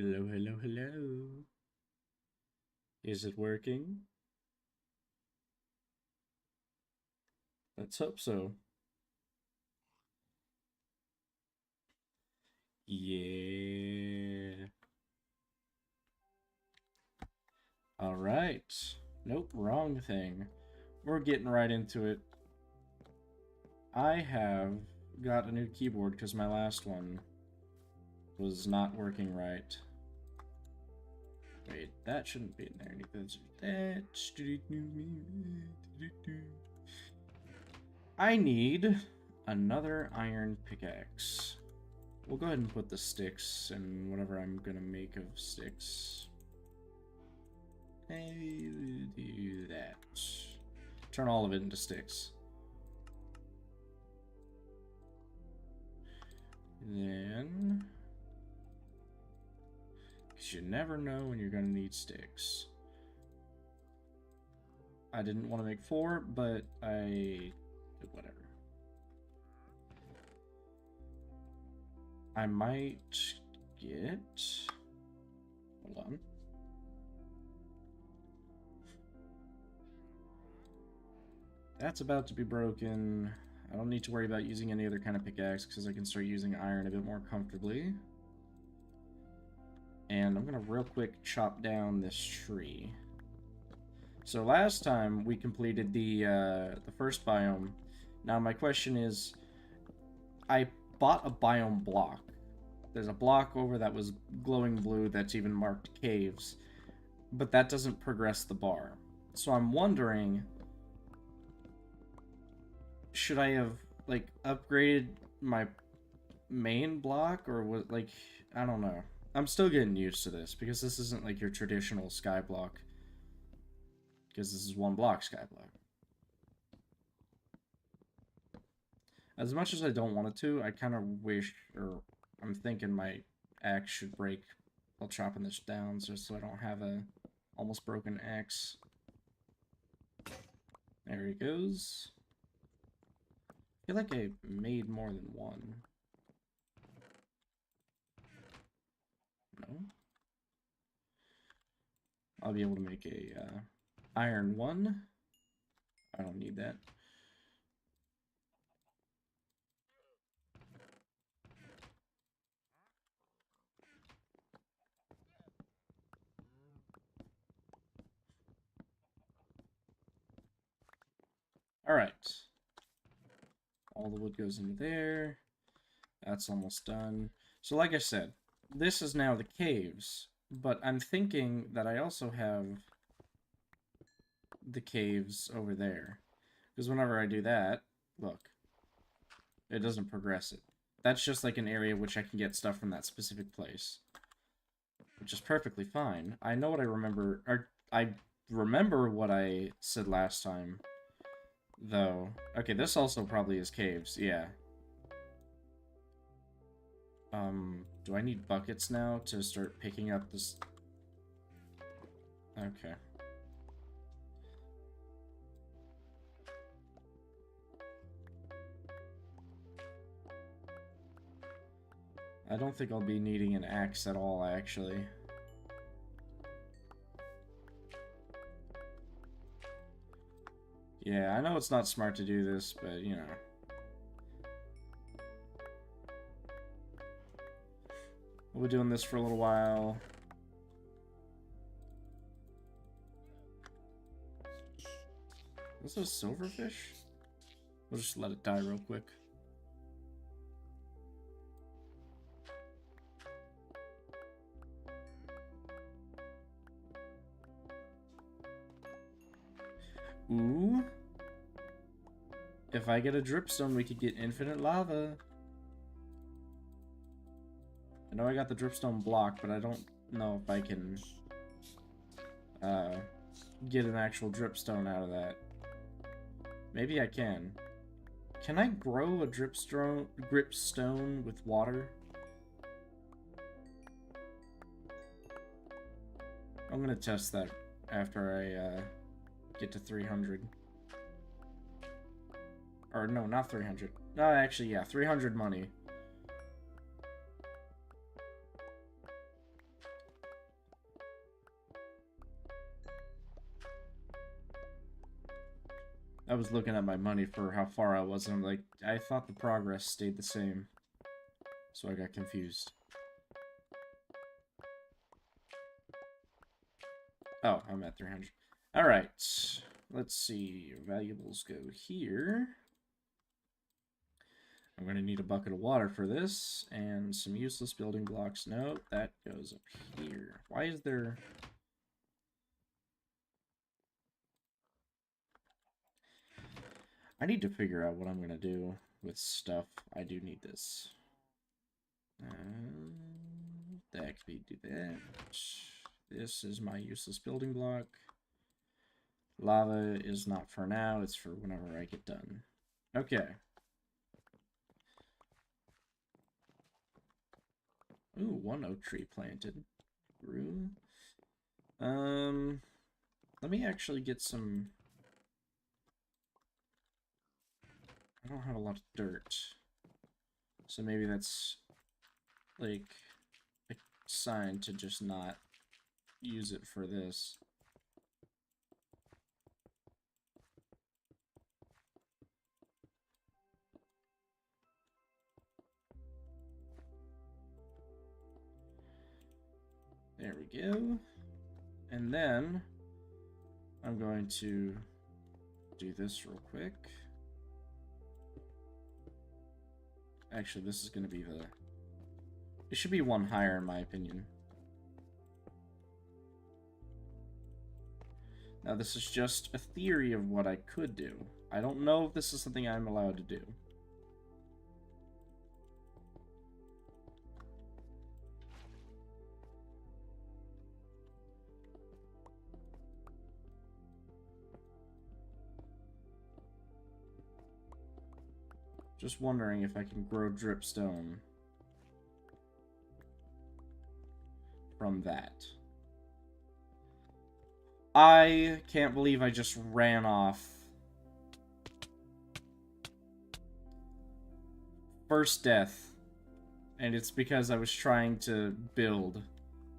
Hello, hello, hello. Is it working? Let's hope so. Yeah. All right. Nope, wrong thing. We're getting right into it. I have got a new keyboard because my last one was not working right. Wait, that shouldn't be in there. I need another iron pickaxe. We'll go ahead and put the sticks in whatever I'm gonna make of sticks. Do that. Turn all of it into sticks. Then, because you never know when you're gonna need sticks. I didn't want to make 4, but I did whatever. I might get... Hold on. That's about to be broken. I don't need to worry about using any other kind of pickaxe because I can start using iron a bit more comfortably. And I'm going to real quick chop down this tree. So last time we completed the first biome. Now my question is, I bought a biome block. There's a block over that was glowing blue that's even marked caves, but that doesn't progress the bar. So I'm wondering, should I have like upgraded my main block, or was like, I don't know. I'm still getting used to this because this isn't like your traditional Skyblock. Because this is one block Skyblock. As much as I don't want it to, I kind of wish, or I'm thinking my axe should break while chopping this down, just so I don't have a almost broken axe. There he goes. I feel like I made more than one. No? I'll be able to make a iron 1. I don't need that. Alright. All the wood goes into there. That's almost done. So like I said, this is now the caves, but I'm thinking that I also have the caves over there. Because whenever I do that, look, it doesn't progress it. That's just like an area which I can get stuff from that specific place. Which is perfectly fine. I know what I remember, or I remember what I said last time, though. Okay, this also probably is caves, yeah. Do I need buckets now to start picking up this? Okay. I don't think I'll be needing an axe at all, actually. Yeah, I know it's not smart to do this, but, you know. We'll be doing this for a little while. Is this a silverfish? We'll just let it die real quick. Ooh. If I get a dripstone, we could get infinite lava. I know I got the dripstone block, but I don't know if I can get an actual dripstone out of that. Maybe I can. Can I grow a dripstone with water? I'm gonna test that after I get to 300. Or no, not 300. No, actually, yeah, 300 money. I was looking at my money for how far I was, and I'm like, I thought the progress stayed the same. So I got confused. Oh, I'm at 300. Alright. Let's see. Valuables go here. I'm going to need a bucket of water for this, and some useless building blocks. No, that goes up here. Why is there... I need to figure out what I'm going to do with stuff. I do need this. That could be do that. This is my useless building block. Lava is not for now. It's for whenever I get done. Okay. Ooh, one oak tree planted. Grew. Let me actually get some... I don't have a lot of dirt. So maybe that's, like, a sign to just not use it for this. There we go. And then I'm going to do this real quick. Actually, this is going to be the... It should be one higher, in my opinion. Now, this is just a theory of what I could do. I don't know if this is something I'm allowed to do. Just wondering if I can grow dripstone from that. I can't believe I just ran off. First death. And it's because I was trying to build.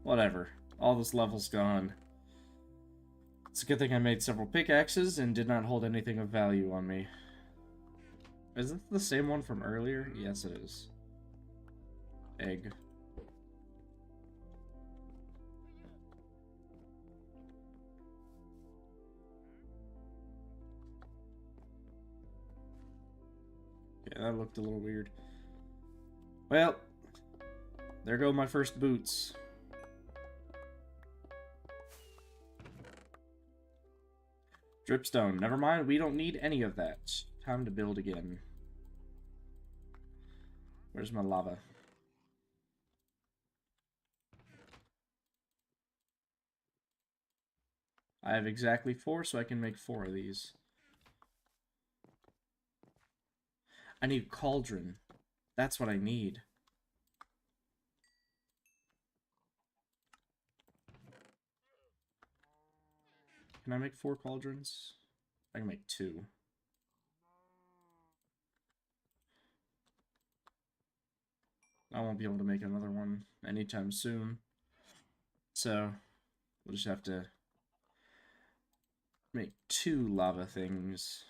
Whatever. All this level's gone. It's a good thing I made several pickaxes and did not hold anything of value on me. Is it the same one from earlier? Yes, it is. Egg. Yeah, that looked a little weird. Well, there go my first boots. Dripstone. Never mind, we don't need any of that. Time to build again. Where's my lava? I have exactly 4, so I can make 4 of these. I need cauldron. That's what I need. Can I make 4 cauldrons? I can make 2. I won't be able to make another one anytime soon. So, we'll just have to make 2 lava things.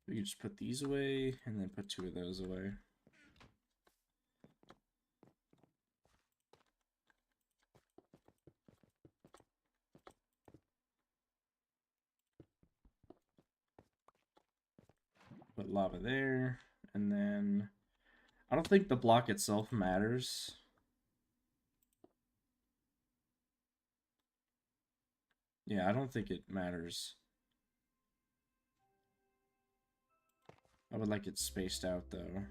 We can just put these away, and then put 2 of those away. Put lava there, and then... I don't think the block itself matters. Yeah, I don't think it matters. I would like it spaced out, though.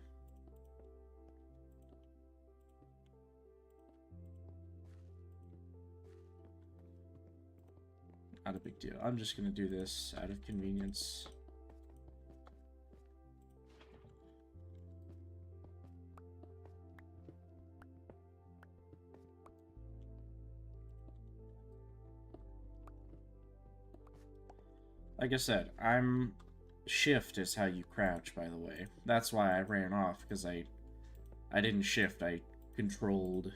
Not a big deal. I'm just gonna do this out of convenience. Like I said, shift is how you crouch, by the way. That's why I ran off, because I didn't shift, I controlled.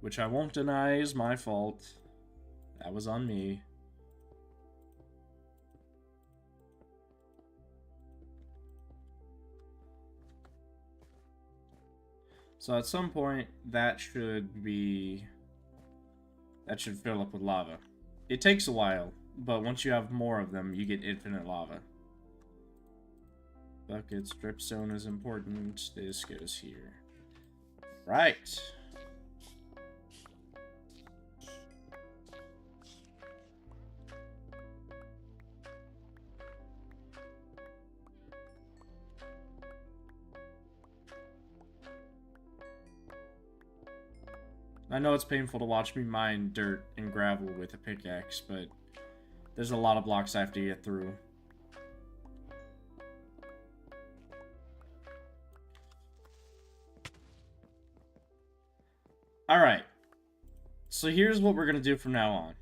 which I won't deny is my fault. That was on me. So at some point, that should fill up with lava. It takes a while, but once you have more of them, you get infinite lava. Buckets, dripstone is important. This goes here. Right. I know it's painful to watch me mine dirt and gravel with a pickaxe, but there's a lot of blocks I have to get through. Alright. So here's what we're going to do from now on.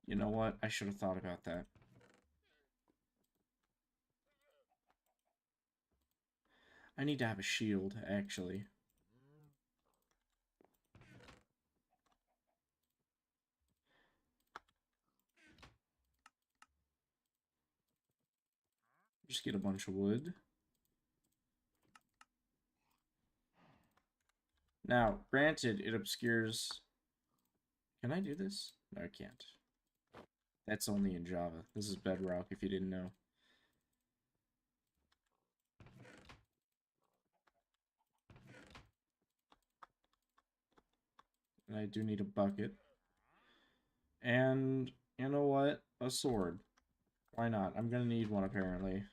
You know what? I should have thought about that. I need to have a shield, actually. Just get a bunch of wood. Now, granted, it obscures... Can I do this? No, I can't. That's only in Java. This is Bedrock, if you didn't know. And I do need a bucket. And, you know what? A sword. Why not? I'm gonna need one, apparently.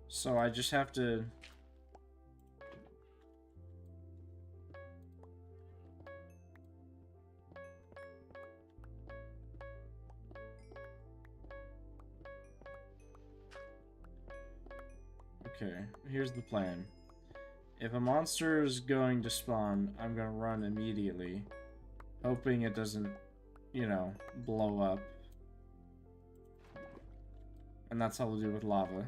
So I just have to... Okay, here's the plan. If a monster is going to spawn, I'm gonna run immediately, hoping it doesn't, you know, blow up. And that's how we'll do with lava.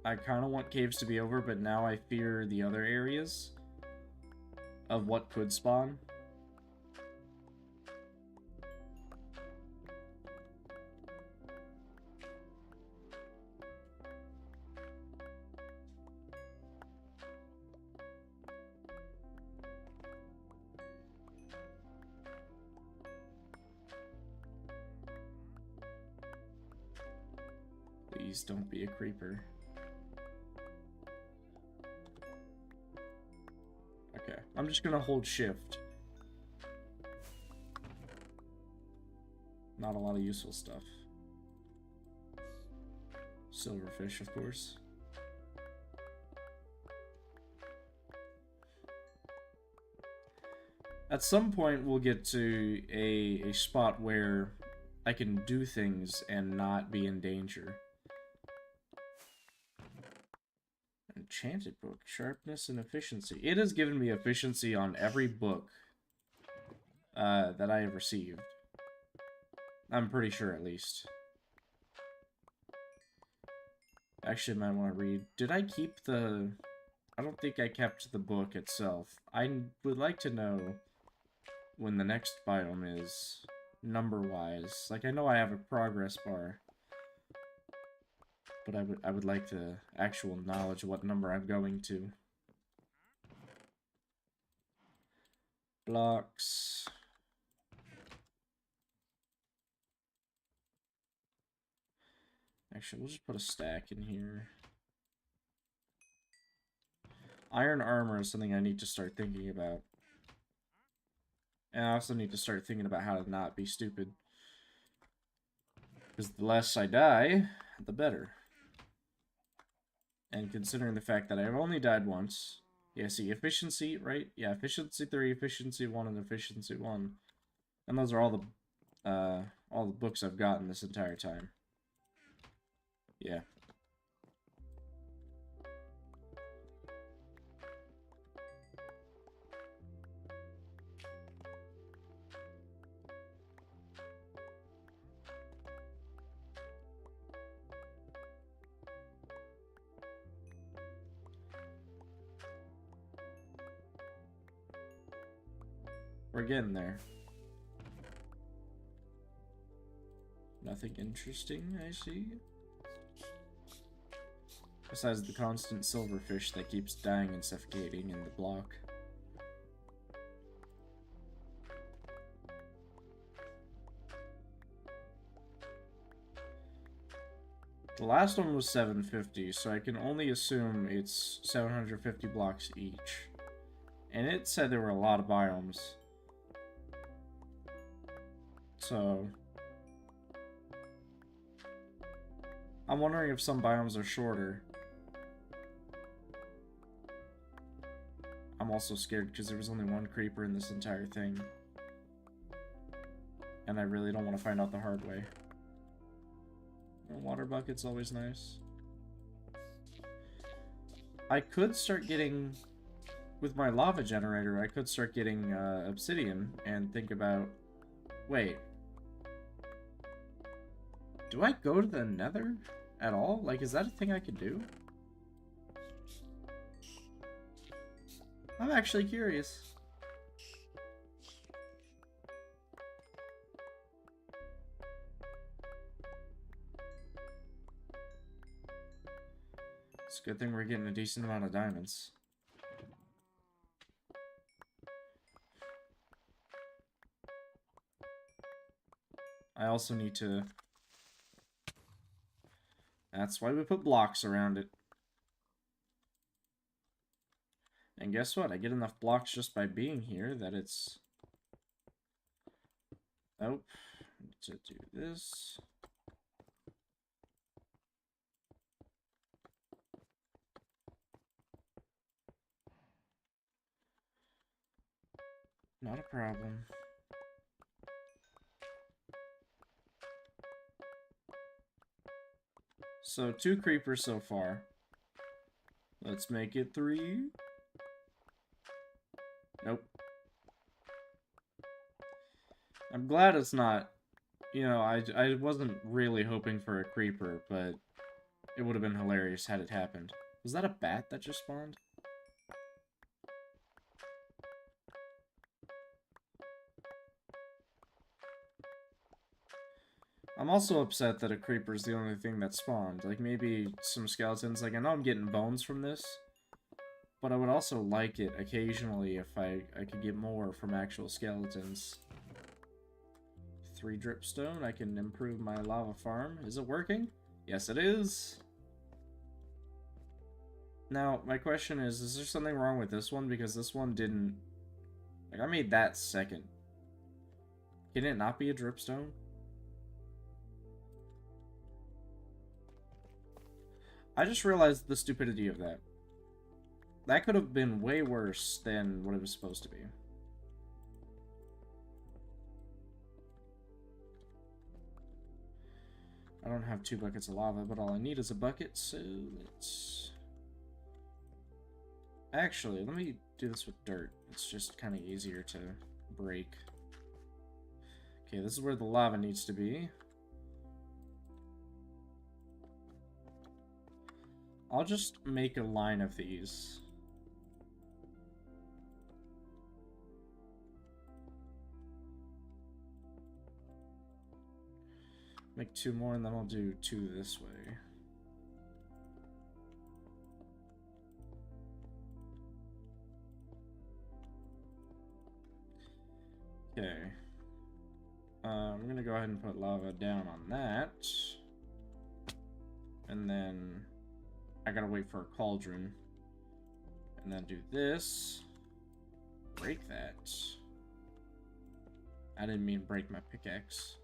I kind of want caves to be over, but now I fear the other areas of what could spawn. Please don't be a creeper. Okay, I'm just gonna hold shift. Not a lot of useful stuff. Silverfish, of course. At some point, we'll get to a spot where I can do things and not be in danger. Enchanted book. Sharpness and efficiency. It has given me efficiency on every book that I have received. I'm pretty sure, at least. Actually, I might want to read. Did I keep the... I don't think I kept the book itself. I would like to know when the next biome is, number-wise. Like, I know I have a progress bar, but I would like the actual knowledge of what number I'm going to. Blocks. Actually, we'll just put a stack in here. Iron armor is something I need to start thinking about. And I also need to start thinking about how to not be stupid. Because the less I die, the better. And considering the fact that I've only died once... Yeah, see, efficiency, right? Yeah, efficiency 3, efficiency 1, and efficiency 1. And those are all the books I've gotten this entire time. Yeah. We're getting there. Nothing interesting, I see. Besides the constant silverfish that keeps dying and suffocating in the block. The last one was 750, so I can only assume it's 750 blocks each. And it said there were a lot of biomes. So... I'm wondering if some biomes are shorter. I'm also scared because there was only one creeper in this entire thing. And I really don't want to find out the hard way. A water bucket's always nice. I could start getting... With my lava generator, I could start getting obsidian and think about... Wait. Do I go to the nether at all? Like, is that a thing I could do? I'm actually curious. It's a good thing we're getting a decent amount of diamonds. I also need to... That's why we put blocks around it. And guess what? I get enough blocks just by being here that it's... Oh, to do this. Not a problem. So 2 creepers so far. Let's make it 3. Nope. I'm glad it's not, you know, I wasn't really hoping for a creeper, but it would have been hilarious had it happened. Was that a bat that just spawned? I'm also upset that a creeper is the only thing that spawned. Like, maybe some skeletons. Like, I know I'm getting bones from this, but I would also like it occasionally if I could get more from actual skeletons. 3 dripstone, I can improve my lava farm. Is it working? Yes, it is. Now, my question is there something wrong with this one? Because this one didn't... Like, I made that second. Can it not be a dripstone? I just realized the stupidity of that. That could have been way worse than what it was supposed to be. I don't have 2 buckets of lava, but all I need is a bucket, so let's... Actually, let me do this with dirt. It's just kind of easier to break. Okay, this is where the lava needs to be. I'll just make a line of these. Make 2 more, and then I'll do 2 this way. Okay. I'm gonna go ahead and put lava down on that. And then I gotta wait for a cauldron. And then do this. Break that. I didn't mean break my pickaxe.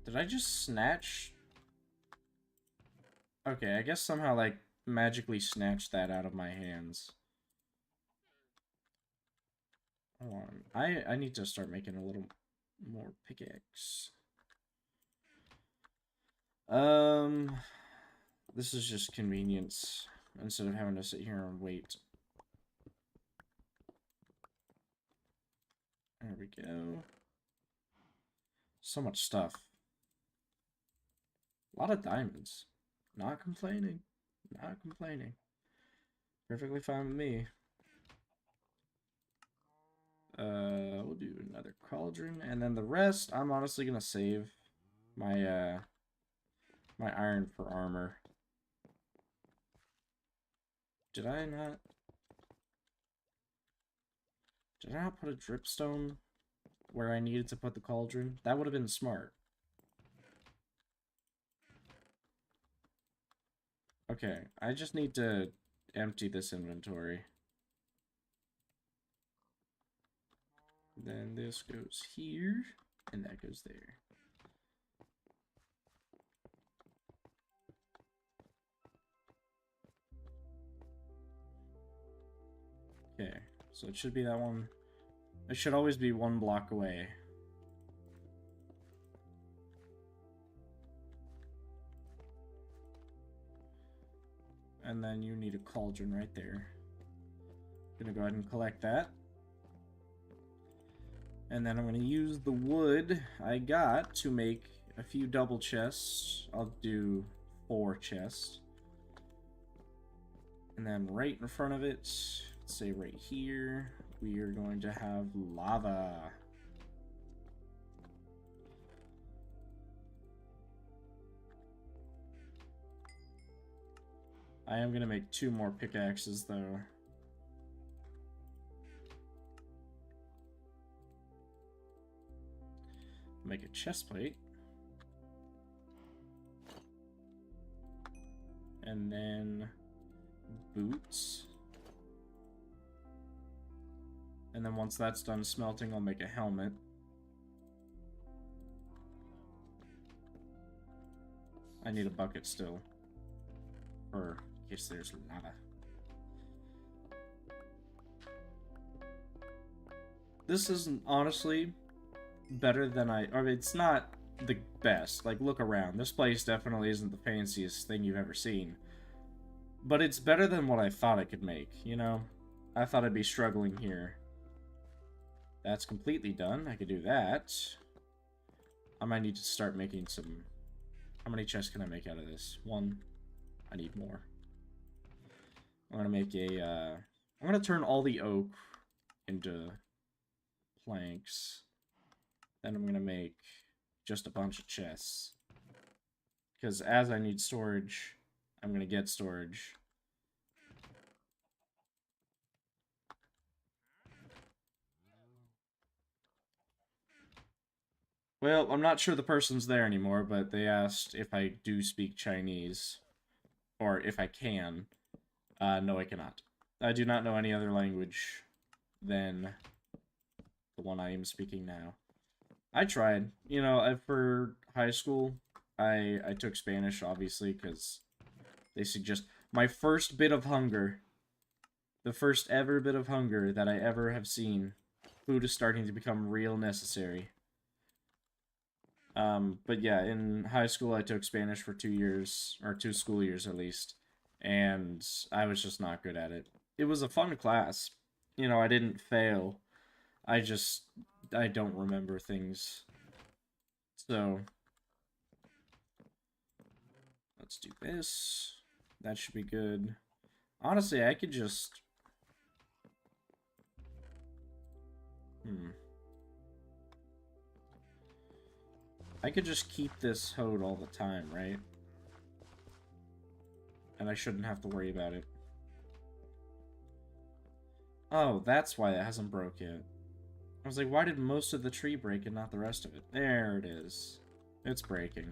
Did I just snatch? Okay, I guess somehow, like, magically snatched that out of my hands. Hold on. I need to start making a little more pickaxe. This is just convenience instead of having to sit here and wait. There we go. So much stuff. A lot of diamonds. Not complaining. Not complaining. Perfectly fine with me. We'll do another cauldron, and then the rest, I'm honestly gonna save my, my iron for armor. Did I not put a dripstone where I needed to put the cauldron? That would have been smart. Okay, I just need to empty this inventory. Then this goes here, and that goes there. Okay, so it should be that one. It should always be 1 block away. And then you need a cauldron right there. Gonna go ahead and collect that. And then I'm gonna use the wood I got to make a few double chests. I'll do 4 chests. And then right in front of it, let's say right here, we are going to have lava. I am going to make 2 more pickaxes, though. Make a chest plate. And then boots. And then once that's done smelting, I'll make a helmet. I need a bucket still. For in case there's lava. This isn't honestly better than or it's not the best. Like, look around. This place definitely isn't the fanciest thing you've ever seen. But it's better than what I thought I could make, you know? I thought I'd be struggling here. That's completely done. I could do that. I might need to start making some... How many chests can I make out of this? 1. I need more. I'm gonna make a, I'm gonna turn all the oak into planks. Then I'm gonna make just a bunch of chests. Because as I need storage, I'm gonna get storage. Well, I'm not sure the person's there anymore, but they asked if I do speak Chinese. Or if I can. No, I cannot. I do not know any other language than the one I am speaking now. I tried. You know, for high school, I took Spanish, obviously, because they suggest... My first bit of hunger, the first ever bit of hunger that I ever have seen, food is starting to become real necessary. But yeah, in high school I took Spanish for 2 years, or 2 school years at least, and I was just not good at it. It was a fun class. You know, I didn't fail. I don't remember things. So, let's do this. That should be good. Honestly, I could just... I could just keep this hoed all the time, right? And I shouldn't have to worry about it. Oh, that's why it hasn't broke yet. I was like, why did most of the tree break and not the rest of it? There it is. It's breaking.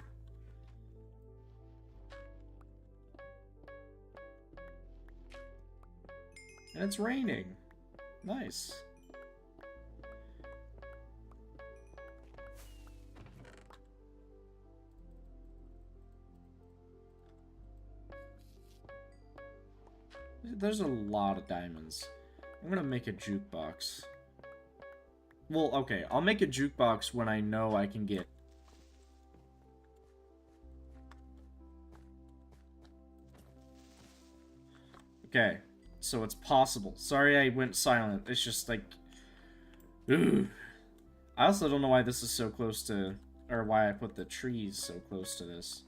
And it's raining. Nice. There's a lot of diamonds. I'm gonna make a jukebox. Well, okay, I'll make a jukebox when I know I can get... Okay, so it's possible. Sorry I went silent. It's just like... Ugh. I also don't know why this is so close to... Or why I put the trees so close to this.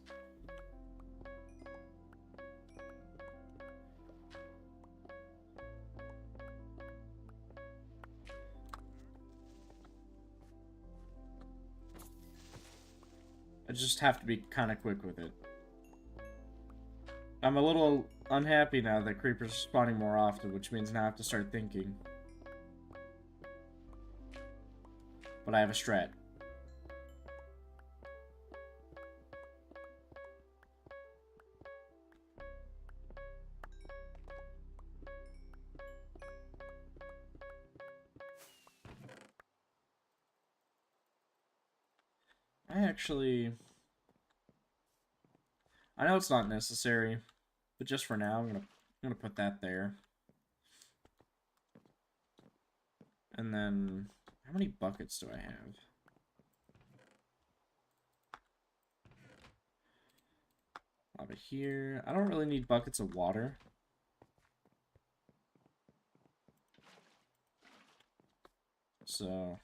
I just have to be kind of quick with it. I'm a little unhappy now that creepers are spawning more often, which means now I have to start thinking. But I have a strat. I know it's not necessary, but just for now, I'm gonna put that there. And then, how many buckets do I have? Over here. I don't really need buckets of water. So...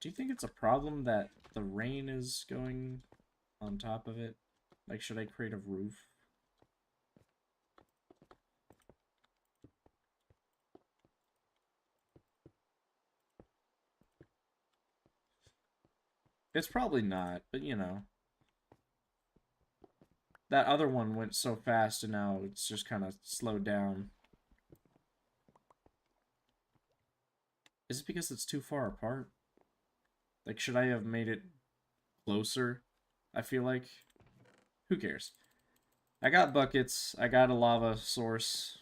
Do you think it's a problem that the rain is going on top of it? Like, should I create a roof? It's probably not, but you know. That other one went so fast and now it's just kind of slowed down. Is it because it's too far apart? Like, should I have made it closer? I feel like. Who cares? I got buckets. I got a lava source.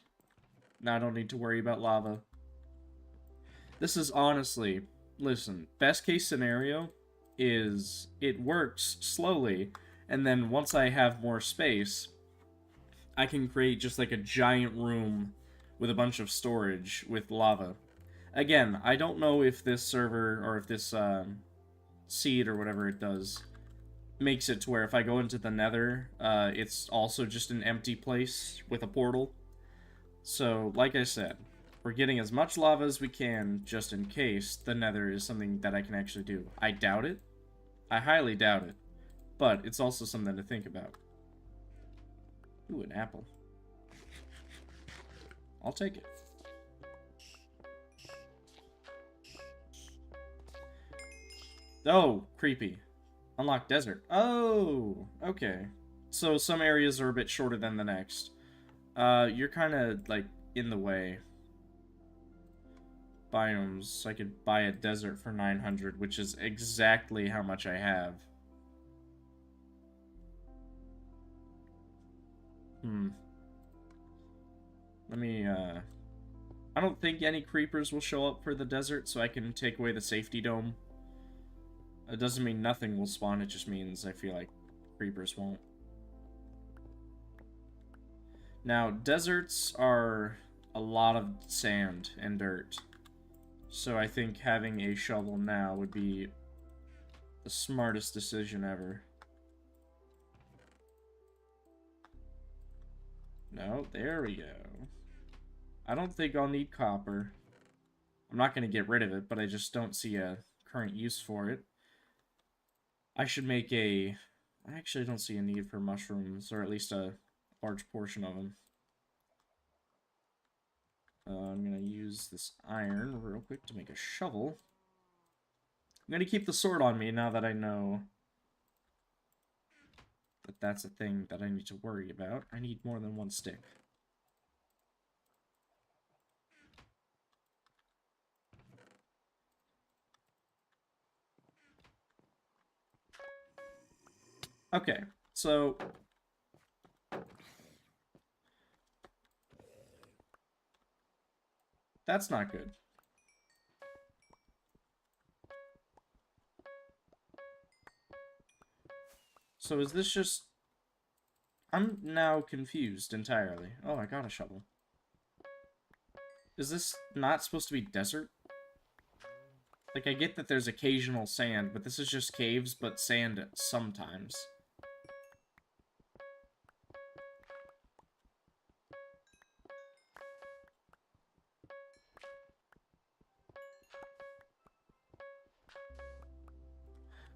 Now I don't need to worry about lava. This is honestly... Listen, best case scenario is it works slowly, and then once I have more space, I can create just like a giant room with a bunch of storage with lava. Again, I don't know if this server, or if this seed or whatever it does, makes it to where if I go into the nether, it's also just an empty place with a portal. So, like I said, we're getting as much lava as we can, just in case the nether is something that I can actually do. I doubt it. I highly doubt it. But it's also something to think about. Ooh, an apple. I'll take it. Oh, creepy. Unlock desert. Oh, okay. So some areas are a bit shorter than the next. You're kind of, like, in the way. Biomes. I could buy a desert for 900, which is exactly how much I have. Let me, I don't think any creepers will show up for the desert, so I can take away the safety dome. It doesn't mean nothing will spawn, it just means I feel like creepers won't. Now, deserts are a lot of sand and dirt. So I think having a shovel now would be the smartest decision ever. No, there we go. I don't think I'll need copper. I'm not going to get rid of it, but I just don't see a current use for it. I should make a... I actually don't see a need for mushrooms, or at least a large portion of them. I'm going to use this iron real quick to make a shovel. I'm going to keep the sword on me now that I know that that's a thing that I need to worry about. I need more than one stick. Okay, so... That's not good. So is this just... I'm now confused entirely. Oh, I got a shovel. Is this not supposed to be desert? Like, I get that there's occasional sand, but this is just caves, but sand sometimes.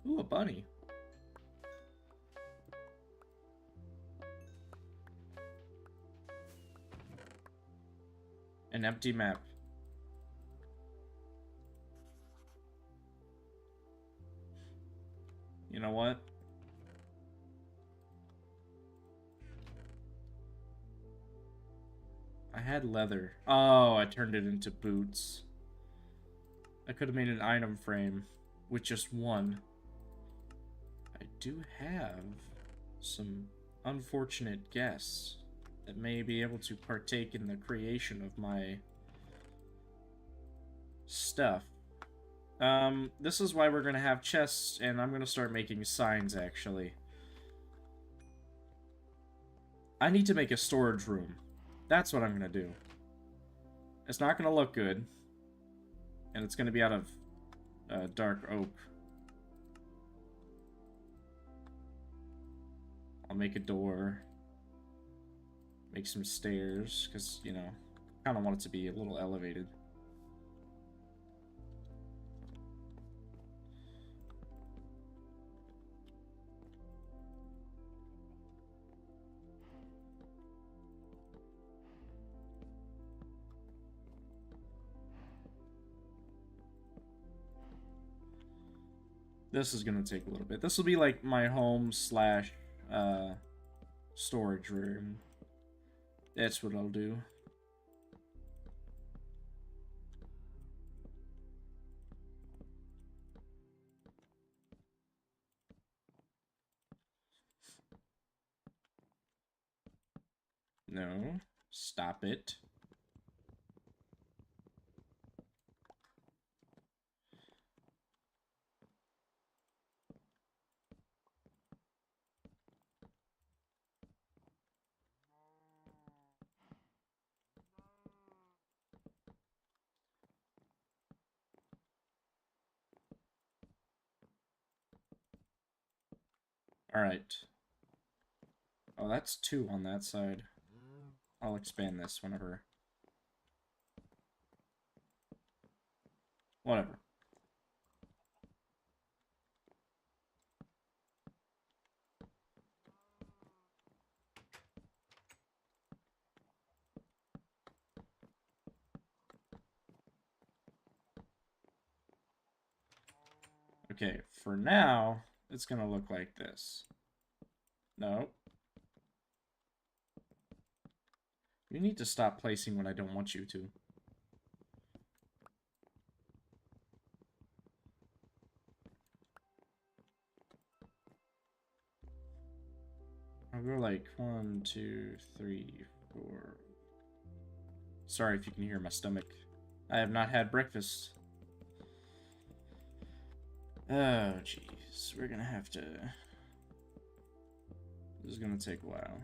Ooh, a bunny. An empty map. You know what? I had leather. Oh, I turned it into boots. I could have made an item frame with just one. I do have some unfortunate guests that may be able to partake in the creation of my stuff. This is why we're gonna have chests, and I'm gonna start making signs, actually. I need to make a storage room. That's what I'm gonna do. It's not gonna look good, and it's gonna be out of dark oak. I'll make a door. Make some stairs, because, you know, kind of want it to be a little elevated. This is gonna take a little bit. This will be like my home slash storage room. That's what I'll do. No. Stop it. Alright. Oh, that's 2 on that side. I'll expand this whenever. Whatever. Okay, for now, it's gonna look like this. No. You need to stop placing when I don't want you to. I'll go like 1, 2, 3, 4. Sorry if you can hear my stomach. I have not had breakfast. Oh, jeez. We're gonna have to... This is gonna take a while.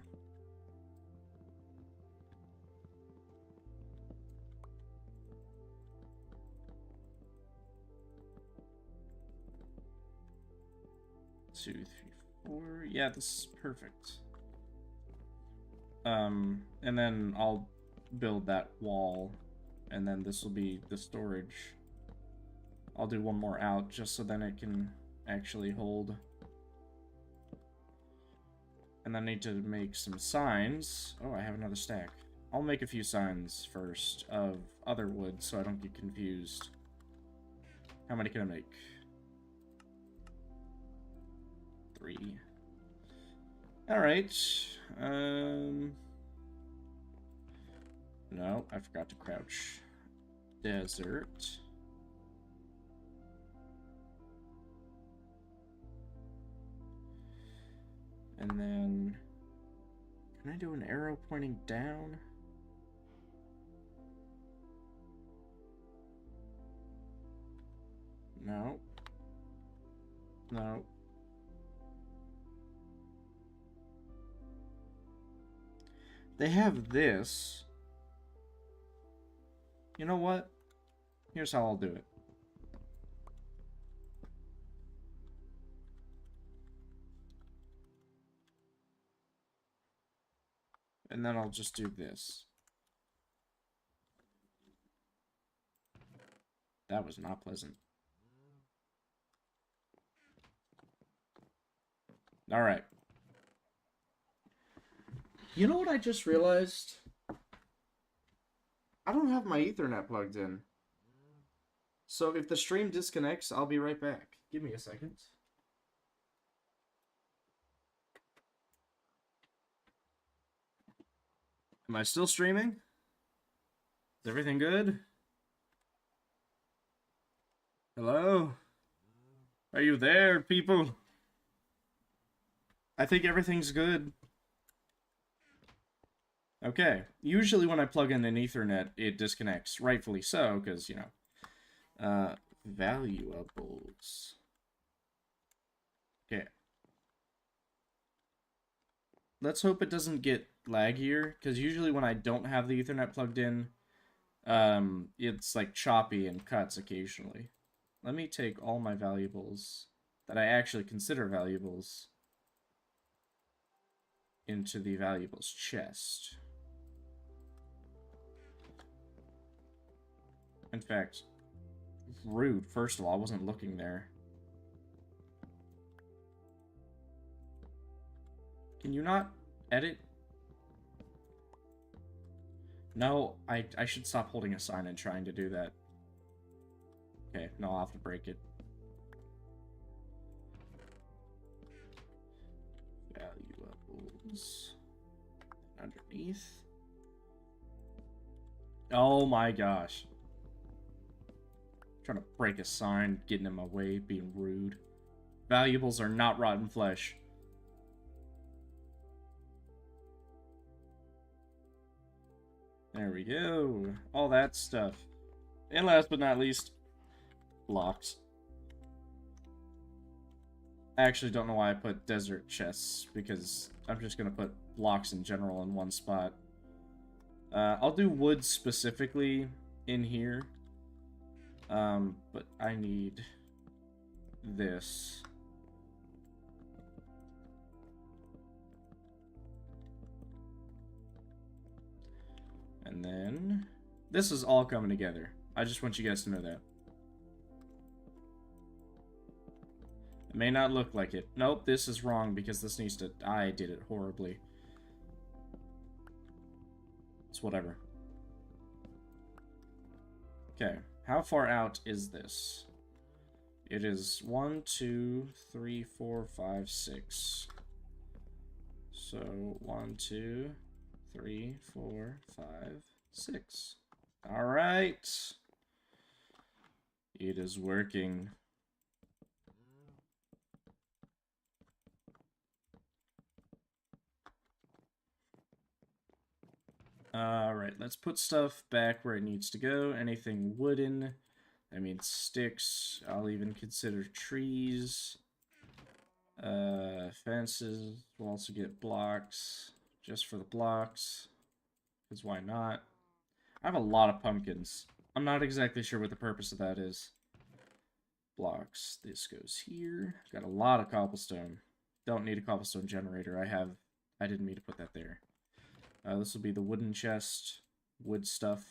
Two, three, four. Yeah, this is perfect. And then I'll build that wall, and then this will be the storage. I'll do one more out just so then it can actually hold. And then I need to make some signs. Oh, I have another stack. I'll make a few signs first of other wood so I don't get confused. How many can I make? 3. Alright. No, I forgot to crouch. Desert. And then... Can I do an arrow pointing down? No. No. They have this. You know what? Here's how I'll do it. And then I'll just do this. That was not pleasant. Alright. You know what I just realized? I don't have my Ethernet plugged in. So if the stream disconnects, I'll be right back. Give me a second. Am I still streaming? Is everything good? Hello? Are you there, people? I think everything's good. Okay. Usually when I plug in an Ethernet, it disconnects. Rightfully so, because, you know. Valuables. Okay. Let's hope it doesn't get laggier, because usually when I don't have the Ethernet plugged in, it's like choppy and cuts occasionally. Let me take all my valuables that I actually consider valuables into the valuables chest. In fact, rude, first of all, I wasn't looking there. Can you not edit? No, I should stop holding a sign and trying to do that. Okay, no, I'll have to break it. Valuables. Underneath. Oh my gosh. Trying to break a sign, getting in my way, being rude. Valuables are not rotten flesh. There we go. All that stuff. And last but not least, blocks. I actually don't know why I put desert chests, because I'm just going to put blocks in general in one spot. I'll do wood specifically in here. But I need this. And then this is all coming together. I just want you guys to know that. It may not look like it. Nope, this is wrong because this needs to... I did it horribly. It's whatever. Okay, how far out is this? It is 1, 2, 3, 4, 5, 6. So 1, 2, 3, 4, 5, 6. All right. It is working. All right, let's put stuff back where it needs to go. Anything wooden, that means sticks. I'll even consider trees. Fences, we'll also get blocks, just for the blocks, because why not? I have a lot of pumpkins. I'm not exactly sure what the purpose of that is. Blocks, this goes here. Got a lot of cobblestone. Don't need a cobblestone generator. I didn't mean to put that there. This will be the wooden chest, wood stuff.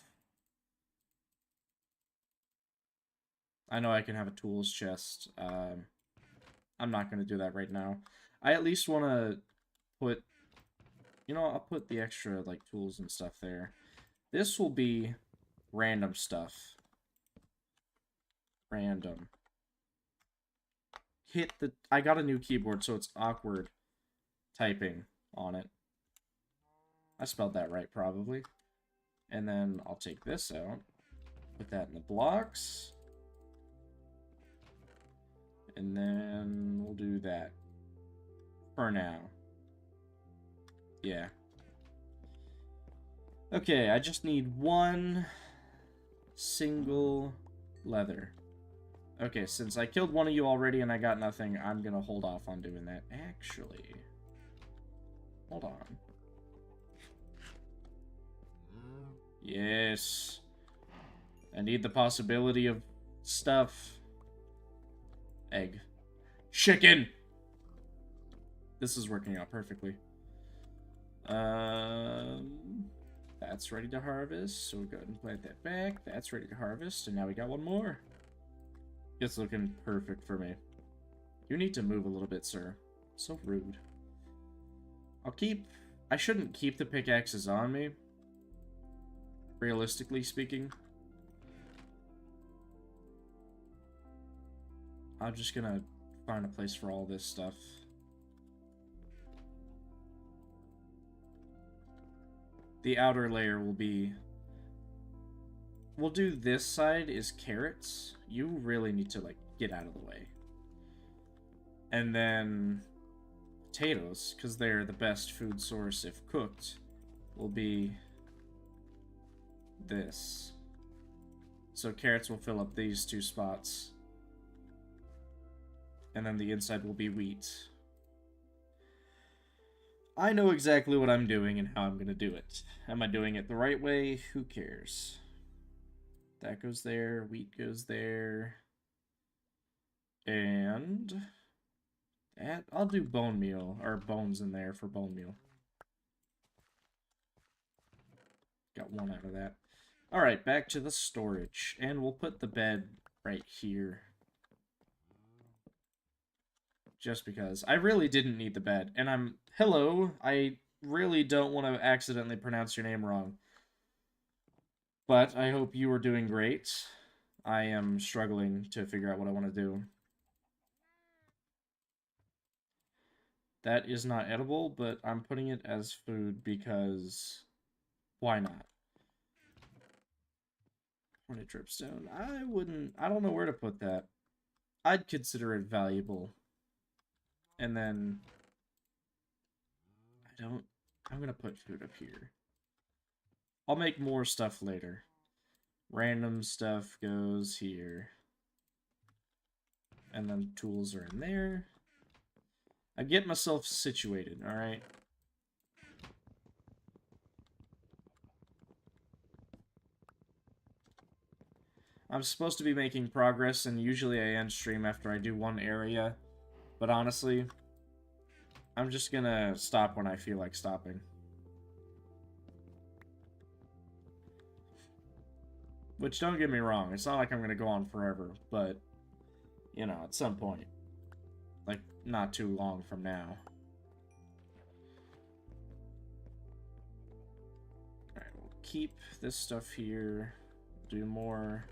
I know I can have a tools chest. I'm not going to do that right now. I at least want to put... You know, I'll put the extra, like, tools and stuff there. This will be random stuff. Random. Hit the... I got a new keyboard, so it's awkward typing on it. I spelled that right, probably. And then I'll take this out. Put that in the blocks. And then we'll do that. For now. Yeah. Okay, I just need one single leather. Okay, since I killed one of you already and I got nothing, I'm gonna hold off on doing that. Actually, hold on. Yes. I need the possibility of stuff. Egg. Chicken! This is working out perfectly. That's ready to harvest, so we'll go ahead and plant that back. That's ready to harvest, and now we got one more. It's looking perfect for me. You need to move a little bit, sir. So rude. I shouldn't keep the pickaxes on me, realistically speaking. I'm just gonna find a place for all this stuff. The outer layer will be... We'll do this side is carrots. You really need to, like, get out of the way. And then potatoes, because they're the best food source if cooked, will be this. So carrots will fill up these two spots. And then the inside will be wheat. I know exactly what I'm doing and how I'm going to do it. Am I doing it the right way? Who cares? That goes there, wheat goes there. And that, I'll do bone meal, or bones in there for bone meal. Got one out of that. Alright, back to the storage. And we'll put the bed right here. Just because. I really didn't need the bed. And I'm... Hello, I really don't want to accidentally pronounce your name wrong. But I hope you are doing great. I am struggling to figure out what I want to do. That is not edible, but I'm putting it as food because... Why not? When it drips down, I don't know where to put that. I'd consider it valuable. And then... I'm gonna put food up here. I'll make more stuff later. Random stuff goes here. And then tools are in there. I get myself situated, alright? I'm supposed to be making progress, and usually I end stream after I do one area. But honestly, I'm just gonna stop when I feel like stopping. Which, don't get me wrong, it's not like I'm gonna go on forever, but, you know, at some point. Like, not too long from now. Alright, we'll keep this stuff here. Do more.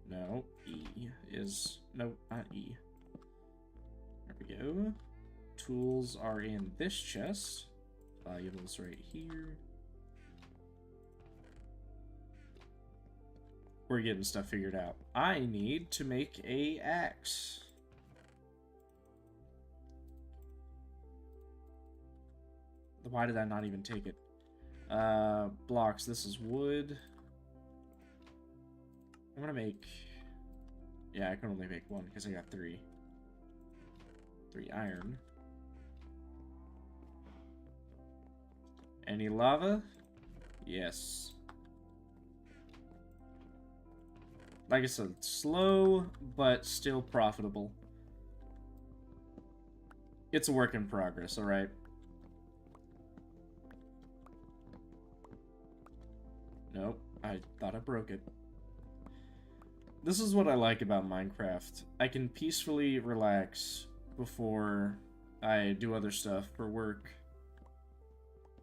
No, E is... Nope, not E. There we go. Tools are in this chest. Valuables right here. We're getting stuff figured out. I need to make a axe. Why did I not even take it? Blocks. This is wood. I'm gonna make... Yeah, I can only make one because I got 3. 3 iron. Any lava? Yes. Like I said, slow, but still profitable. It's a work in progress, alright? Nope, I thought I broke it. This is what I like about Minecraft. I can peacefully relax before I do other stuff for work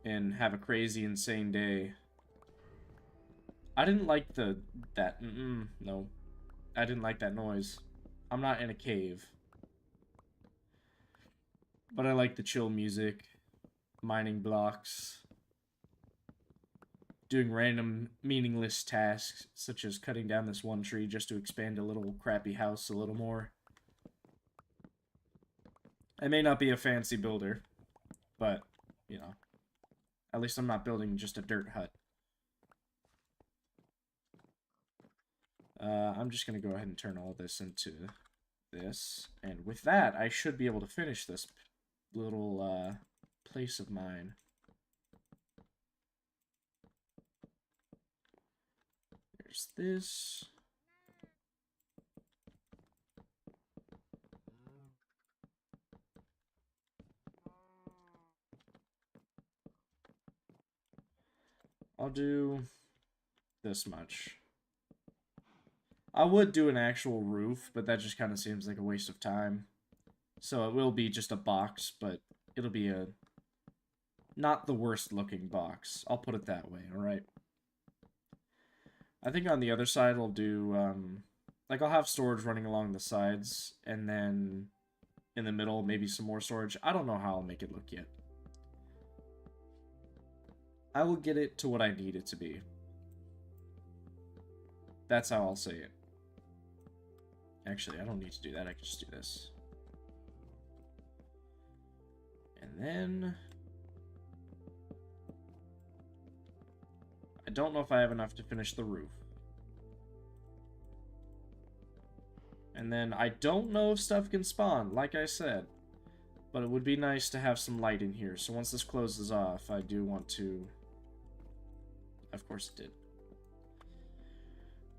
and have a crazy, insane day. I didn't like no. I didn't like that noise. I'm not in a cave. But I like the chill music, mining blocks, doing random meaningless tasks, such as cutting down this one tree just to expand a little crappy house a little more. I may not be a fancy builder, but, you know, At least I'm not building just a dirt hut. I'm just going to go ahead and turn all this into this. And with that, I should be able to finish this little place of mine. There's this. I'll do this much. I would do an actual roof, but that just kind of seems like a waste of time. So it will be just a box, but it'll be a not the worst looking box. I'll put it that way, alright? I think on the other side I'll do, like I'll have storage running along the sides, and then in the middle maybe some more storage. I don't know how I'll make it look yet. I will get it to what I need it to be. That's how I'll say it. Actually, I don't need to do that. I can just do this. And then... I don't know if I have enough to finish the roof. And then I don't know if stuff can spawn, like I said. But it would be nice to have some light in here. So once this closes off, I do want to... Of course it did.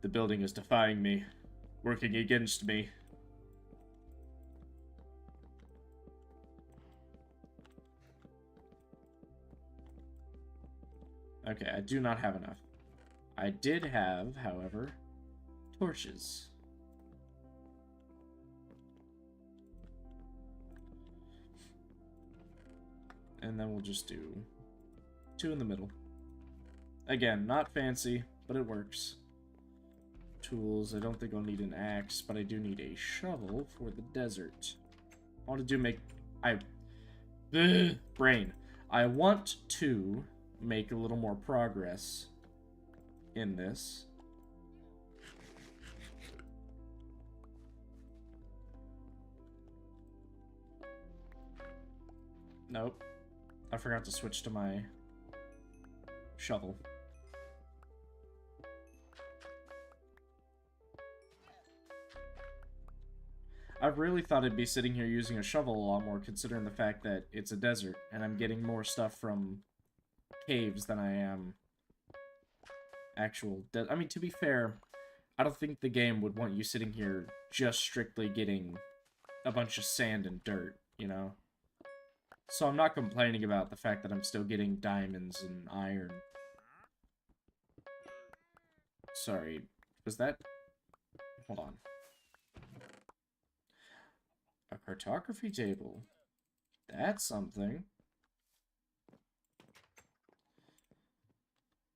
The building is defying me. Working against me. Okay, I do not have enough. I did have, however, torches. And then we'll just do 2 in the middle. Again, not fancy, but it works. Tools, I don't think I'll need an axe, but I do need a shovel for the desert. I want to make... brain. I want to make a little more progress in this. Nope. I forgot to switch to my shovel. I really thought I'd be sitting here using a shovel a lot more, considering the fact that it's a desert, and I'm getting more stuff from caves than I am actual... I mean, to be fair, I don't think the game would want you sitting here just strictly getting a bunch of sand and dirt, you know? So I'm not complaining about the fact that I'm still getting diamonds and iron. Sorry, was that... Hold on. A cartography table. That's something.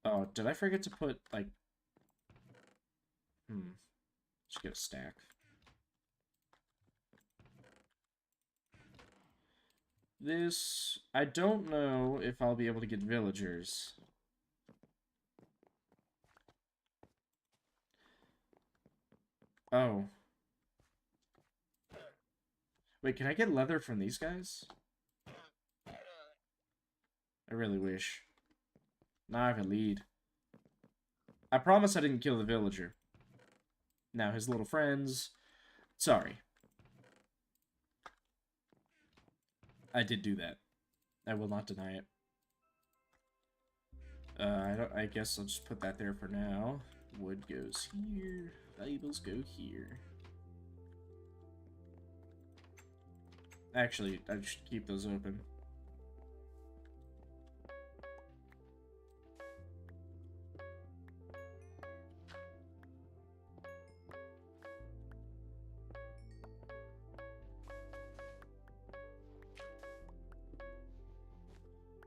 Oh, did I forget to put, like... Just get a stack. This... I don't know if I'll be able to get villagers. Oh. Wait, can I get leather from these guys? I really wish. Now I have a lead. I promise I didn't kill the villager. Now his little friends... Sorry. I did do that. I will not deny it. I guess I'll just put that there for now. Wood goes here. Valuables go here. Actually, I should keep those open.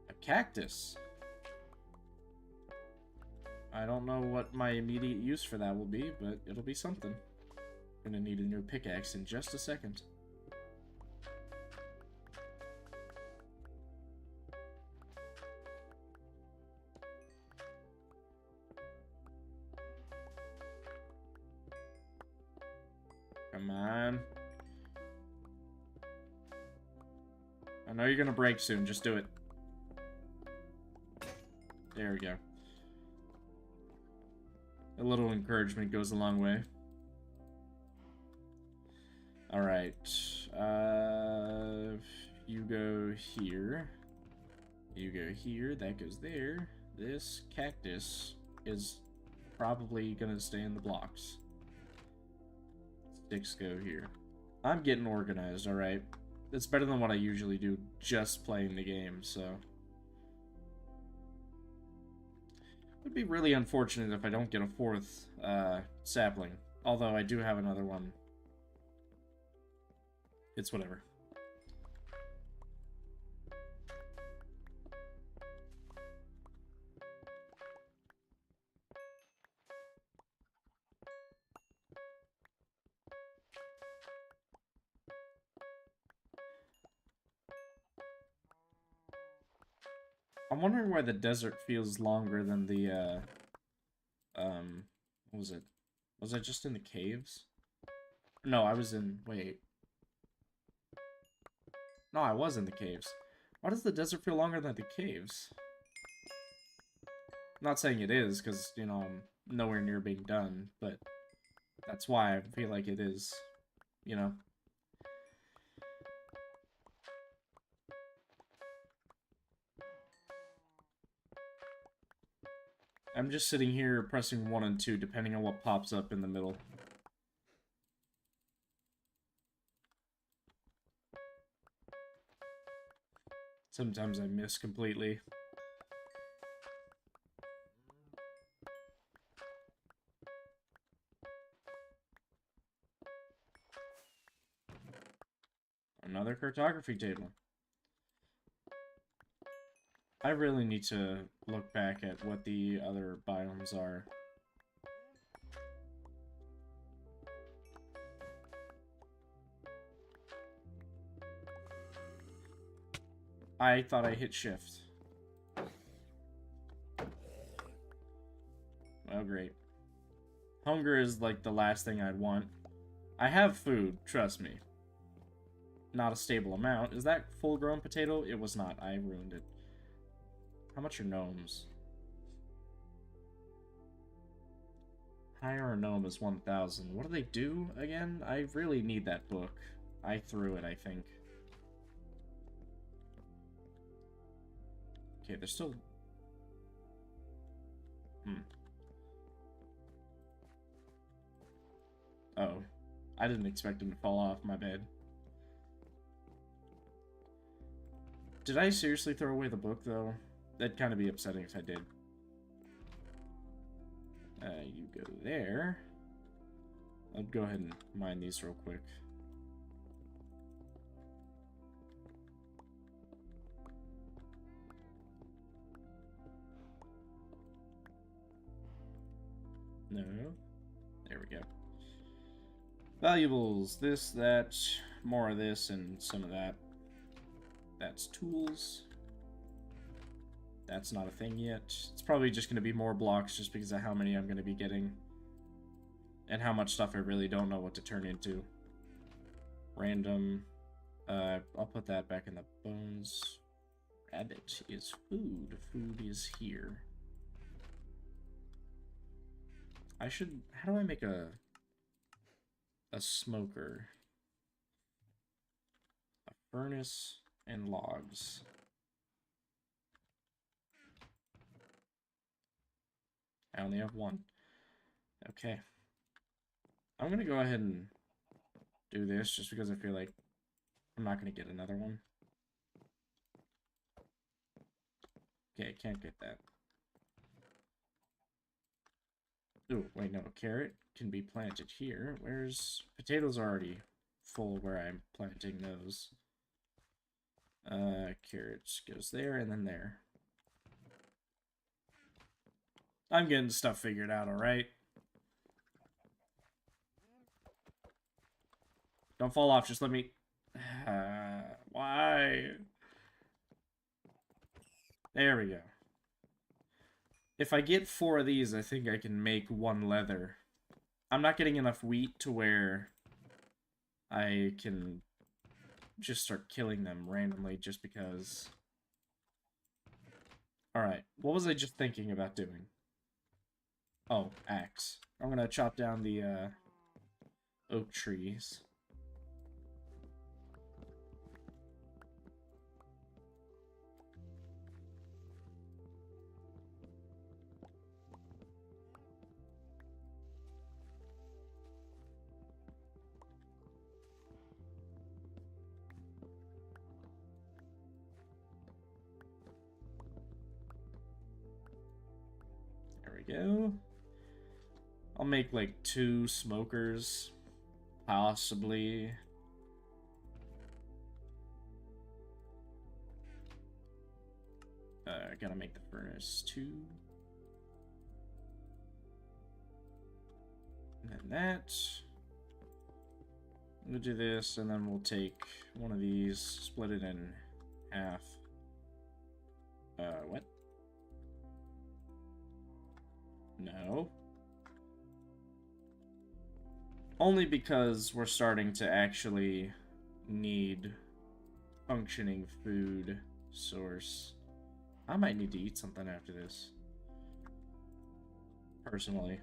A cactus. I don't know what my immediate use for that will be, but it'll be something. Gonna need a new pickaxe in just a second. Come on. I know you're gonna break soon, just do it. There we go. A little encouragement goes a long way. Alright. You go here. You go here. That goes there. This cactus is probably gonna stay in the blocks. Sticks go here. I'm getting organized, alright? It's better than what I usually do just playing the game, so... It would be really unfortunate if I don't get a fourth sapling. Although I do have another one. It's whatever. I'm wondering why the desert feels longer than the, what was it? Was I just in the caves? No, I was in, wait. No, I was in the caves. Why does the desert feel longer than the caves? I'm not saying it is, because, you know, I'm nowhere near being done, but that's why I feel like it is, you know? I'm just sitting here pressing 1 and 2 depending on what pops up in the middle. Sometimes I miss completely. Another cartography table. I really need to look back at what the other biomes are. I thought I hit shift. Well, great. Hunger is like the last thing I'd want. I have food, trust me. Not a stable amount. Is that full-grown potato? It was not. I ruined it. How much are gnomes? Hire a gnome is 1,000. What do they do again? I really need that book. I threw it, I think. Okay, there's still... Oh. I didn't expect him to fall off, my bad. Did I seriously throw away the book, though? That'd kind of be upsetting if I did. You go there. I'll go ahead and mine these real quick. No. There we go. Valuables. This, that, more of this, and some of that. That's tools. That's not a thing yet. It's probably just going to be more blocks just because of how many I'm going to be getting. And how much stuff I really don't know what to turn into. Random. I'll put that back in the bones. Rabbit is food. Food is here. I should... How do I make a smoker? A furnace and logs. I only have one. Okay. I'm gonna go ahead and do this just because I feel like I'm not gonna get another one. Okay, can't get that. Ooh, wait, no, carrot can be planted here. Where's... Potatoes are already full where I'm planting those. Carrots goes there and then there. I'm getting stuff figured out, alright? Don't fall off, just let me... Why? There we go. If I get 4 of these, I think I can make 1 leather. I'm not getting enough wheat to where I can just start killing them randomly just because. Alright, what was I just thinking about doing? Oh, axe. I'm gonna chop down the, oak trees. There we go. I'll make, like, 2 smokers. Possibly. I gotta make the furnace 2. And then that. We'll do this, and then we'll take one of these, split it in half. What? No. Only because we're starting to actually need functioning food source. I might need to eat something after this. Personally.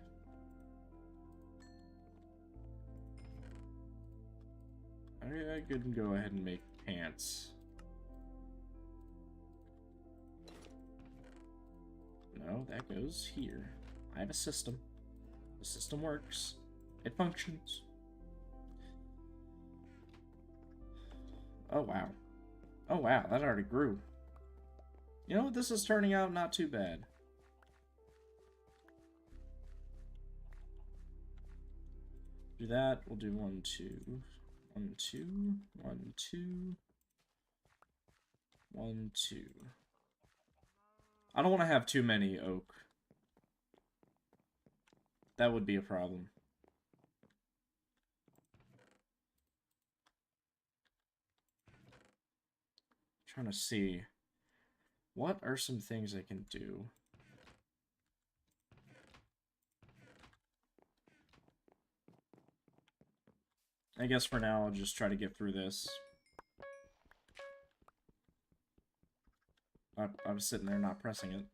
I could go ahead and make pants. No, that goes here. I have a system. The system works. It functions. Oh, wow. Oh, wow, that already grew. You know what? This is turning out not too bad. Do that. We'll do 1, 2. 1, 2. 1, 2. 1, 2. I don't want to have too many oak. That would be a problem. Trying to see. What are some things I can do? I guess for now I'll just try to get through this. I was sitting there not pressing it.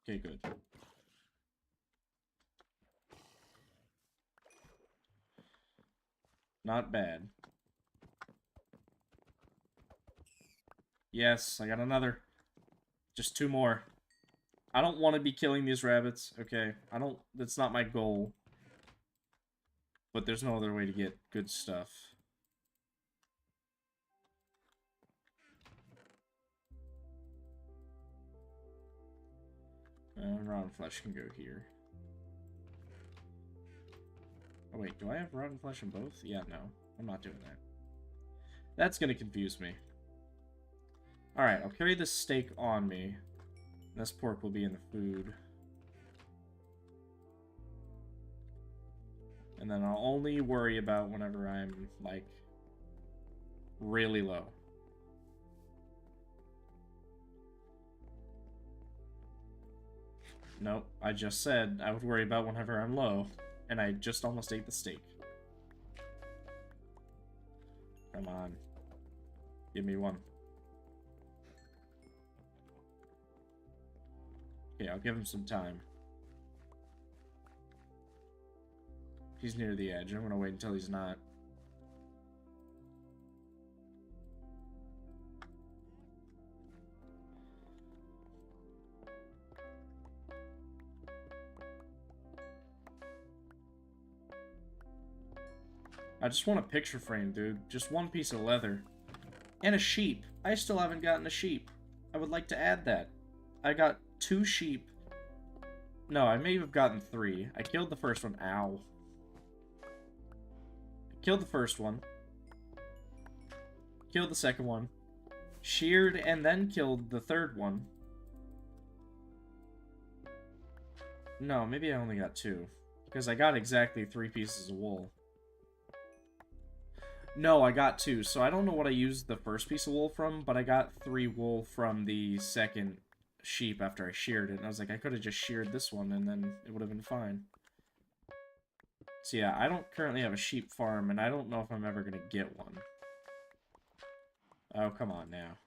Okay, good. Not bad. Yes, I got another. Just 2 more. I don't want to be killing these rabbits, okay? That's not my goal. But there's no other way to get good stuff. Rotten flesh can go here. Oh wait, do I have rotten flesh in both? Yeah, no. I'm not doing that. That's gonna confuse me. Alright, I'll carry this steak on me. This pork will be in the food. And then I'll only worry about whenever I'm, like, really low. Nope, I just said I would worry about whenever I'm low. And I just almost ate the steak. Come on. Give me one. Okay, I'll give him some time. He's near the edge. I'm gonna wait until he's not. I just want a picture frame, dude. Just one piece of leather. And a sheep. I still haven't gotten a sheep. I would like to add that. I got 2 sheep. No, I may have gotten 3. I killed the first one. Ow. Killed the first one. Killed the second one. Sheared and then killed the third one. No, maybe I only got 2. Because I got exactly 3 pieces of wool. No, I got 2, so I don't know what I used the first piece of wool from, but I got 3 wool from the second sheep after I sheared it. And I was like, I could have just sheared this one and then it would have been fine. So yeah, I don't currently have a sheep farm, and I don't know if I'm ever going to get one. Oh, come on now.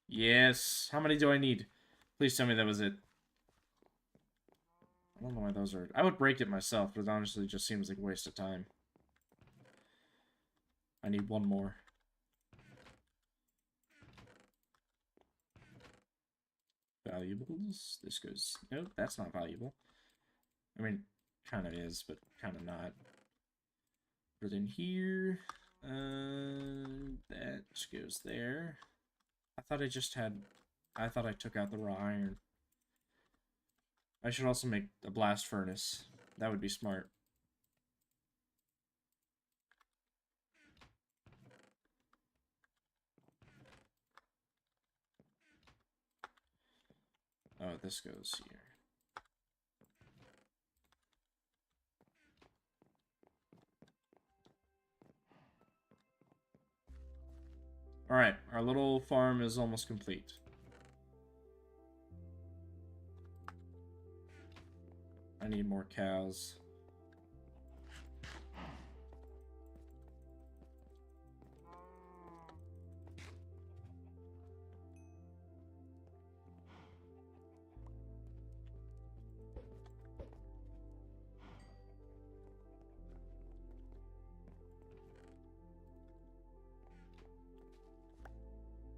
Yes. How many do I need? Please tell me that was it. I don't know why those are... I would break it myself, but it honestly just seems like a waste of time. I need one more. Valuables. This goes... Nope, that's not valuable. I mean, kind of is, but kind of not. Put it in here. That goes there. I thought I just had... I thought I took out the raw iron. I should also make a blast furnace. That would be smart. Oh, this goes here. Alright, our little farm is almost complete. I need more cows.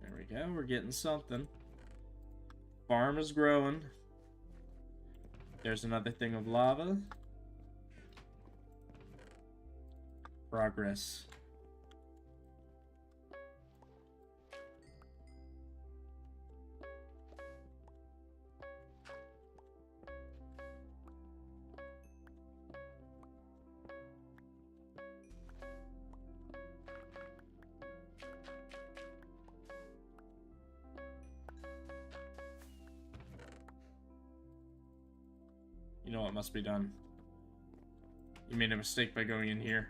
There we go, we're getting something. Farm is growing. There's another thing of lava. Progress. You know what must be done. You made a mistake by going in here.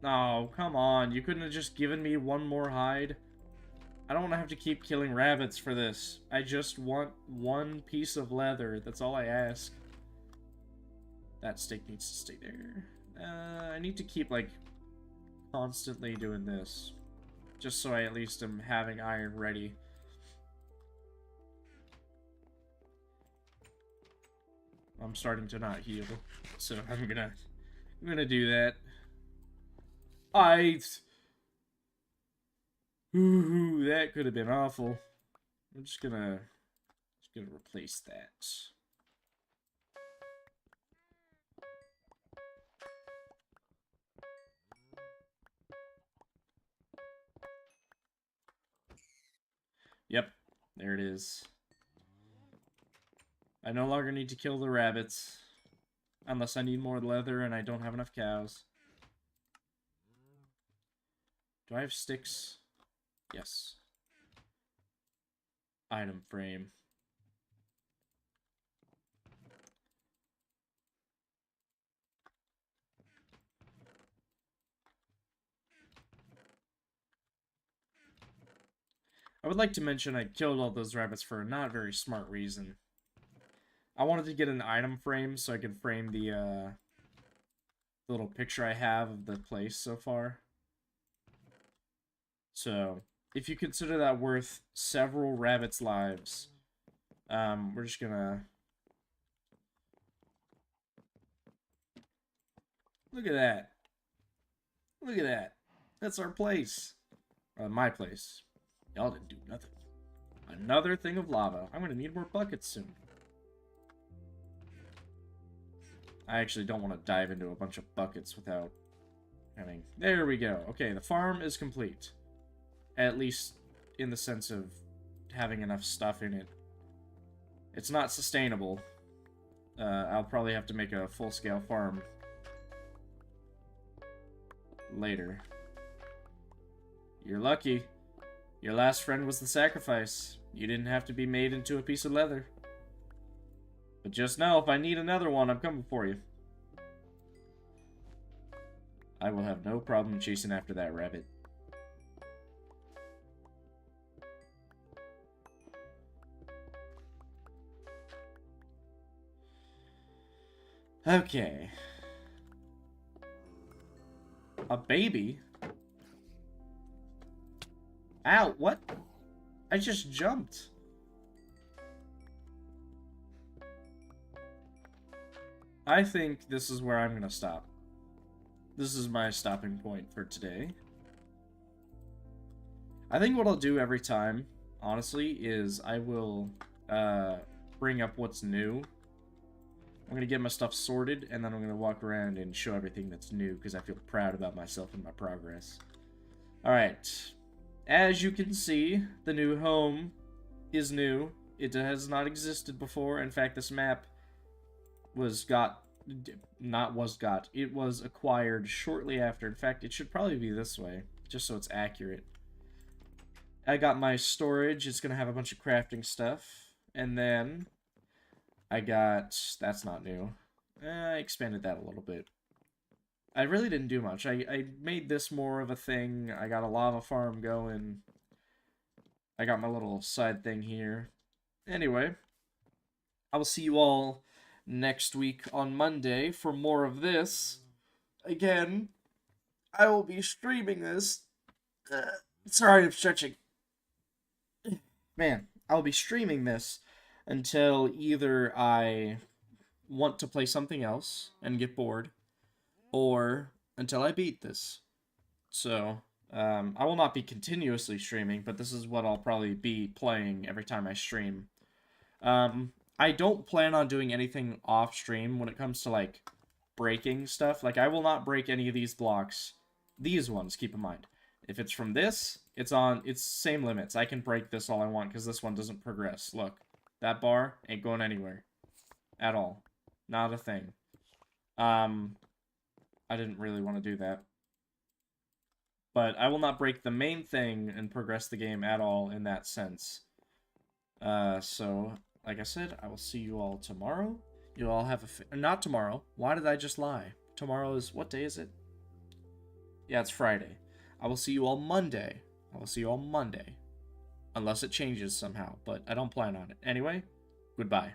No, come on. You couldn't have just given me one more hide? I don't want to have to keep killing rabbits for this. I just want one piece of leather. That's all I ask. That steak needs to stay there. I need to keep, like, constantly doing this. Just so I at least am having iron ready. I'm starting to not heal, so I'm gonna do that. Ooh, that could have been awful. I'm just gonna replace that. Yep, there it is. I no longer need to kill the rabbits. Unless I need more leather and I don't have enough cows. Do I have sticks? Yes. Item frame. I would like to mention I killed all those rabbits for a not very smart reason. I wanted to get an item frame so I could frame the little picture I have of the place so far. So, if you consider that worth several rabbits' lives, we're just gonna... Look at that. Look at that. That's our place. My place. Y'all didn't do nothing. Another thing of lava. I'm gonna need more buckets soon. I actually don't want to dive into a bunch of buckets without having... There we go. Okay, the farm is complete. At least in the sense of having enough stuff in it. It's not sustainable. I'll probably have to make a full-scale farm later. You're lucky. Your last friend was the sacrifice. You didn't have to be made into a piece of leather. But just know, if I need another one, I'm coming for you. I will have no problem chasing after that rabbit. Okay. A baby? Ow, what? I just jumped. I think this is where I'm gonna stop. This is my stopping point for today. I think what I'll do every time, honestly, is I will bring up what's new. I'm going to get my stuff sorted, and then I'm going to walk around and show everything that's new, because I feel proud about myself and my progress. Alright. As you can see, the new home is new. It has not existed before. In fact, this map it was acquired shortly after. In fact, it should probably be this way, just so it's accurate. I got my storage. It's going to have a bunch of crafting stuff. And then I got... That's not new. I expanded that a little bit. I really didn't do much. I made this more of a thing. I got a lava farm going. I got my little side thing here. Anyway, I will see you all next week on Monday for more of this. Again, I will be streaming this. Sorry, I'm stretching. Man, I'll be streaming this until either I want to play something else and get bored, or until I beat this. So, I will not be continuously streaming, but this is what I'll probably be playing every time I stream. I don't plan on doing anything off-stream when it comes to, like, breaking stuff. Like, I will not break any of these blocks. These ones, keep in mind. If it's from this, it's same limits. I can break this all I want, because this one doesn't progress. Look, that bar ain't going anywhere. At all. Not a thing. I didn't really want to do that. But I will not break the main thing and progress the game at all in that sense. So, like I said, I will see you all tomorrow. You'll all have not tomorrow. Why did I just lie? Tomorrow is... What day is it? Yeah, it's Friday. I will see you all Monday. I will see you all Monday. Unless it changes somehow, but I don't plan on it. Anyway, goodbye.